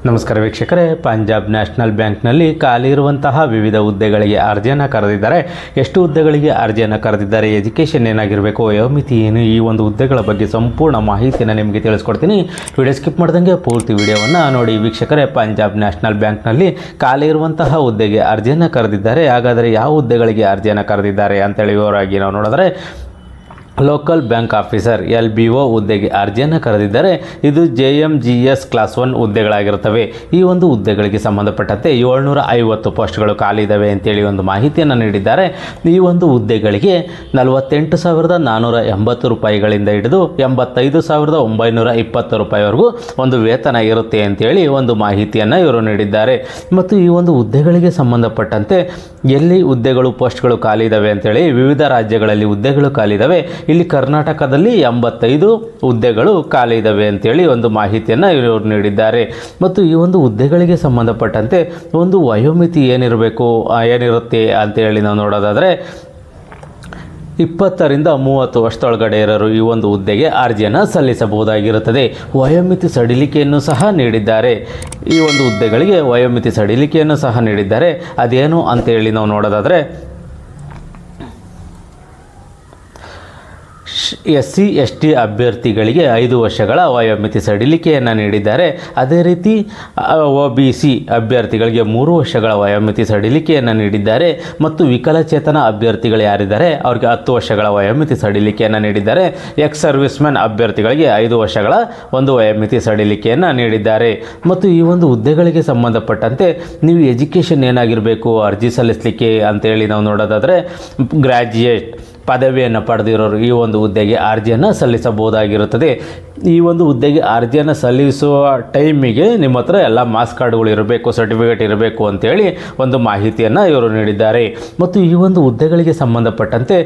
ನಮಸ್ಕಾರ ವೀಕ್ಷಕರೇ, ಪಂಜಾಬ್ ನ್ಯಾಷನಲ್ ಬ್ಯಾಂಕ್ನಲ್ಲಿ ಖಾಲಿ ಇರುವಂತಹ ವಿವಿಧ ಹುದ್ದೆಗಳಿಗೆ ಅರ್ಜಿಯನ್ನು ಕರೆದಿದ್ದಾರೆ. ಎಷ್ಟು ಹುದ್ದೆಗಳಿಗೆ ಅರ್ಜಿಯನ್ನು ಕರೆದಿದ್ದಾರೆ, ಎಜುಕೇಷನ್ ಏನಾಗಿರಬೇಕು, ವಯೋಮಿತಿ ಏನು, ಈ ಒಂದು ಹುದ್ದೆಗಳ ಬಗ್ಗೆ ಸಂಪೂರ್ಣ ಮಾಹಿತಿಯನ್ನು ನಿಮಗೆ ತಿಳಿಸ್ಕೊಡ್ತೀನಿ. ವಿಡಿಯೋ ಸ್ಕಿಪ್ ಮಾಡ್ದಂಗೆ ಪೂರ್ತಿ ವಿಡಿಯೋವನ್ನು ನೋಡಿ ವೀಕ್ಷಕರೇ. ಪಂಜಾಬ್ ನ್ಯಾಷನಲ್ ಬ್ಯಾಂಕ್ನಲ್ಲಿ ಖಾಲಿ ಇರುವಂತಹ ಹುದ್ದೆಗೆ ಅರ್ಜಿಯನ್ನು ಕರೆದಿದ್ದಾರೆ. ಹಾಗಾದರೆ ಯಾವ ಹುದ್ದೆಗಳಿಗೆ ಅರ್ಜಿಯನ್ನು ಕರೆದಿದ್ದಾರೆ ಅಂತೇಳಿ ವಿವರವಾಗಿ ನಾವು ನೋಡಿದ್ರೆ, ಲೋಕಲ್ ಬ್ಯಾಂಕ್ ಆಫೀಸರ್ LBO ಹುದ್ದೆಗೆ ಅರ್ಜಿಯನ್ನು ಕರೆದಿದ್ದಾರೆ. ಇದು JMGS ಕ್ಲಾಸ್ 1 ಹುದ್ದೆಗಳಾಗಿರುತ್ತವೆ. ಈ ಒಂದು ಹುದ್ದೆಗಳಿಗೆ ಸಂಬಂಧಪಟ್ಟಂತೆ 750 ಪೋಸ್ಟ್ಗಳು ಖಾಲಿ ಇದ್ದಾವೆ ಅಂತೇಳಿ ಒಂದು ಮಾಹಿತಿಯನ್ನು ನೀಡಿದ್ದಾರೆ. ಈ ಒಂದು ಹುದ್ದೆಗಳಿಗೆ 48,480 ರೂಪಾಯಿಗಳಿಂದ ಹಿಡಿದು 85,920 ರೂಪಾಯಿವರೆಗೂ ಒಂದು ವೇತನ ಇರುತ್ತೆ ಅಂತೇಳಿ ಒಂದು ಮಾಹಿತಿಯನ್ನು ಇವರು ನೀಡಿದ್ದಾರೆ. ಮತ್ತು ಈ ಒಂದು ಹುದ್ದೆಗಳಿಗೆ ಸಂಬಂಧಪಟ್ಟಂತೆ ಎಲ್ಲಿ ಹುದ್ದೆಗಳು ಪೋಸ್ಟ್ಗಳು ಖಾಲಿ ಇದ್ದಾವೆ ಅಂತೇಳಿ ವಿವಿಧ ರಾಜ್ಯಗಳಲ್ಲಿ ಹುದ್ದೆಗಳು ಖಾಲಿ ಇದ್ದಾವೆ. ಇಲ್ಲಿ ಕರ್ನಾಟಕದಲ್ಲಿ 85 ಹುದ್ದೆಗಳು ಖಾಲಿ ಇದ್ದಾವೆ ಅಂತೇಳಿ ಒಂದು ಮಾಹಿತಿಯನ್ನು ಇವರು ನೀಡಿದ್ದಾರೆ. ಮತ್ತು ಈ ಒಂದು ಹುದ್ದೆಗಳಿಗೆ ಸಂಬಂಧಪಟ್ಟಂತೆ ಒಂದು ವಯೋಮಿತಿ ಏನಿರುತ್ತೆ ಅಂತೇಳಿ ನಾವು ನೋಡೋದಾದರೆ, 20 ರಿಂದ 30 ವರ್ಷದೊಳಗಡೆ ಇರೋರು ಈ ಒಂದು ಹುದ್ದೆಗೆ ಅರ್ಜಿಯನ್ನು ಸಲ್ಲಿಸಬಹುದಾಗಿರುತ್ತದೆ. ವಯೋಮಿತಿ ಸಡಿಲಿಕೆಯನ್ನು ಸಹ ನೀಡಿದ್ದಾರೆ. ಈ ಒಂದು ಹುದ್ದೆಗಳಿಗೆ ವಯೋಮಿತಿ ಸಡಿಲಿಕೆಯನ್ನು ಸಹ ನೀಡಿದ್ದಾರೆ. ಅದೇನು ಅಂತೇಳಿ ನಾವು ನೋಡೋದಾದರೆ, SC ST ಅಭ್ಯರ್ಥಿಗಳಿಗೆ 5 ವರ್ಷಗಳ ವಯೋಮಿತಿ ಸಡಿಲಿಕೆಯನ್ನು ನೀಡಿದ್ದಾರೆ. ಅದೇ ರೀತಿ OBC ಅಭ್ಯರ್ಥಿಗಳಿಗೆ 3 ವರ್ಷಗಳ ವಯೋಮಿತಿ ಸಡಿಲಿಕೆಯನ್ನು ನೀಡಿದ್ದಾರೆ. ಮತ್ತು ವಿಕಲಚೇತನ ಅಭ್ಯರ್ಥಿಗಳು ಯಾರಿದ್ದಾರೆ ಅವ್ರಿಗೆ 10 ವರ್ಷಗಳ ವಯೋಮಿತಿ ಸಡಿಲಿಕೆಯನ್ನು ನೀಡಿದ್ದಾರೆ. ಎಕ್ಸ್ ಸರ್ವಿಸ್ ಮ್ಯಾನ್ ಅಭ್ಯರ್ಥಿಗಳಿಗೆ 5 ವರ್ಷಗಳ ಒಂದು ವಯೋಮಿತಿ ಸಡಿಲಿಕೆಯನ್ನು ನೀಡಿದ್ದಾರೆ. ಮತ್ತು ಈ ಒಂದು ಹುದ್ದೆಗಳಿಗೆ ಸಂಬಂಧಪಟ್ಟಂತೆ ನೀವು ಎಜುಕೇಷನ್ ಏನಾಗಿರಬೇಕು ಅರ್ಜಿ ಸಲ್ಲಿಸಲಿಕ್ಕೆ ಅಂತೇಳಿ ನಾವು ನೋಡೋದಾದರೆ, ಗ್ರ್ಯಾಜುಯೇಟ್ ಪದವಿಯನ್ನು ಪಡೆದಿರೋರು ಈ ಒಂದು ಹುದ್ದೆಗೆ ಅರ್ಜಿಯನ್ನು ಸಲ್ಲಿಸಬಹುದಾಗಿರುತ್ತದೆ. ಈ ಒಂದು ಹುದ್ದೆಗೆ ಅರ್ಜಿಯನ್ನು ಸಲ್ಲಿಸುವ ಟೈಮಿಗೆ ನಿಮ್ಮ ಹತ್ರ ಎಲ್ಲ ಮಾಸ್ ಕಾರ್ಡ್ಗಳು ಇರಬೇಕು, ಸರ್ಟಿಫಿಕೇಟ್ ಇರಬೇಕು ಅಂತೇಳಿ ಒಂದು ಮಾಹಿತಿಯನ್ನು ಇವರು ನೀಡಿದ್ದಾರೆ. ಮತ್ತು ಈ ಒಂದು ಹುದ್ದೆಗಳಿಗೆ ಸಂಬಂಧಪಟ್ಟಂತೆ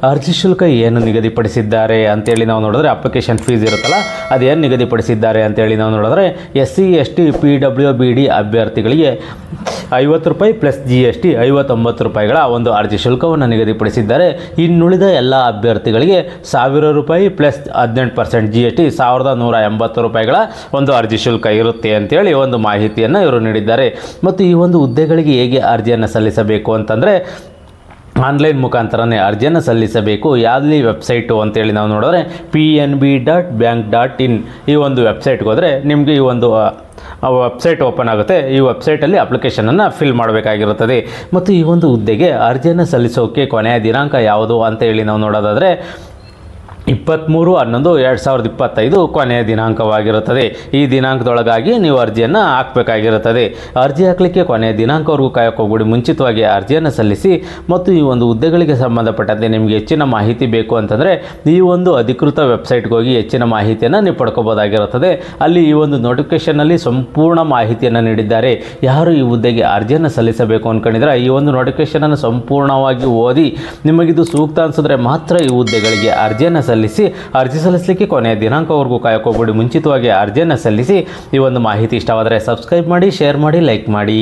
ಅರ್ಜಿ ಶುಲ್ಕ ಏನು ನಿಗದಿಪಡಿಸಿದ್ದಾರೆ ಅಂತೇಳಿ ನಾವು ನೋಡಿದ್ರೆ, ಅಪ್ಲಿಕೇಶನ್ ಫೀಸ್ ಇರುತ್ತಲ್ಲ ಅದೇನು ನಿಗದಿಪಡಿಸಿದ್ದಾರೆ ಅಂತೇಳಿ ನಾವು ನೋಡಿದ್ರೆ, SC ST PWBD ಅಭ್ಯರ್ಥಿಗಳಿಗೆ 50 ರೂಪಾಯಿ ಪ್ಲಸ್ GST 59 ರೂಪಾಯಿಗಳ ಒಂದು ಅರ್ಜಿ ಶುಲ್ಕವನ್ನು ನಿಗದಿಪಡಿಸಿದ್ದಾರೆ. ಇನ್ನುಳಿದ ಎಲ್ಲ ಅಭ್ಯರ್ಥಿಗಳಿಗೆ 1000 ರೂಪಾಯಿ ಪ್ಲಸ್ 18% GST 1180 ರೂಪಾಯಿಗಳ ಒಂದು ಅರ್ಜಿ ಶುಲ್ಕ ಇರುತ್ತೆ ಅಂತೇಳಿ ಒಂದು ಮಾಹಿತಿಯನ್ನು ಇವರು ನೀಡಿದ್ದಾರೆ. ಮತ್ತು ಈ ಒಂದು ಹುದ್ದೆಗಳಿಗೆ ಹೇಗೆ ಅರ್ಜಿಯನ್ನು ಸಲ್ಲಿಸಬೇಕು ಅಂತಂದರೆ, ಆನ್ಲೈನ್ ಮುಖಾಂತರನೇ ಅರ್ಜಿಯನ್ನು ಸಲ್ಲಿಸಬೇಕು. ಯಾವ್ದು ವೆಬ್ಸೈಟು ಅಂತೇಳಿ ನಾವು ನೋಡಿದ್ರೆ, pnb.bank.in ಈ ಒಂದು ವೆಬ್ಸೈಟ್ಗೆ ಹೋದರೆ ನಿಮಗೆ ಈ ಒಂದು ವೆಬ್ಸೈಟ್ ಓಪನ್ ಆಗುತ್ತೆ. ಈ ವೆಬ್ಸೈಟಲ್ಲಿ ಅಪ್ಲಿಕೇಶನನ್ನು ಫಿಲ್ ಮಾಡಬೇಕಾಗಿರುತ್ತದೆ. ಮತ್ತು ಈ ಒಂದು ಹುದ್ದೆಗೆ ಅರ್ಜಿಯನ್ನು ಸಲ್ಲಿಸೋಕ್ಕೆ ಕೊನೆಯ ದಿನಾಂಕ ಯಾವುದು ಅಂತೇಳಿ ನಾವು ನೋಡೋದಾದರೆ, 23/11/2025 ಕೊನೆಯ ದಿನಾಂಕವಾಗಿರುತ್ತದೆ. ಈ ದಿನಾಂಕದೊಳಗಾಗಿ ನೀವು ಅರ್ಜಿಯನ್ನು ಹಾಕಬೇಕಾಗಿರುತ್ತದೆ. ಅರ್ಜಿ ಹಾಕಲಿಕ್ಕೆ ಕೊನೆಯ ದಿನಾಂಕವರೆಗೂ ಕಾಯಕ್ಕೆ ಹೋಗ್ಬಿಡಿ, ಮುಂಚಿತವಾಗಿ ಅರ್ಜಿಯನ್ನು ಸಲ್ಲಿಸಿ. ಮತ್ತು ಈ ಒಂದು ಹುದ್ದೆಗಳಿಗೆ ಸಂಬಂಧಪಟ್ಟಂತೆ ನಿಮಗೆ ಹೆಚ್ಚಿನ ಮಾಹಿತಿ ಬೇಕು ಅಂತಂದರೆ ಈ ಒಂದು ಅಧಿಕೃತ ವೆಬ್ಸೈಟ್ಗೆ ಹೋಗಿ ಹೆಚ್ಚಿನ ಮಾಹಿತಿಯನ್ನು ನೀವು ಪಡ್ಕೋಬೋದಾಗಿರುತ್ತದೆ. ಅಲ್ಲಿ ಈ ಒಂದು ನೋಟಿಫಿಕೇಷನಲ್ಲಿ ಸಂಪೂರ್ಣ ಮಾಹಿತಿಯನ್ನು ನೀಡಿದ್ದಾರೆ. ಯಾರು ಈ ಹುದ್ದೆಗೆ ಅರ್ಜಿಯನ್ನು ಸಲ್ಲಿಸಬೇಕು ಅಂದ್ಕೊಂಡಿದ್ರೆ ಈ ಒಂದು ನೋಟಿಫಿಕೇಷನನ್ನು ಸಂಪೂರ್ಣವಾಗಿ ಓದಿ ನಿಮಗಿದು ಸೂಕ್ತ ಅನಿಸಿದ್ರೆ ಮಾತ್ರ ಈ ಹುದ್ದೆಗಳಿಗೆ ಅರ್ಜಿಯನ್ನು ಅರ್ಜಿ ಸಲ್ಲಿಸಲಿಕ್ಕೆ ಕೊನೆಯ ದಿನಾಂಕವರೆಗೂ ಕಾಯಕ್ಕೆ ಹೋಗ್ಬಿಡಿ, ಮುಂಚಿತವಾಗಿ ಅರ್ಜಿಯನ್ನು ಸಲ್ಲಿಸಿ. ಈ ಒಂದು ಮಾಹಿತಿ ಇಷ್ಟವಾದರೆ ಸಬ್ಸ್ಕ್ರೈಬ್ ಮಾಡಿ, ಶೇರ್ ಮಾಡಿ, ಲೈಕ್ ಮಾಡಿ.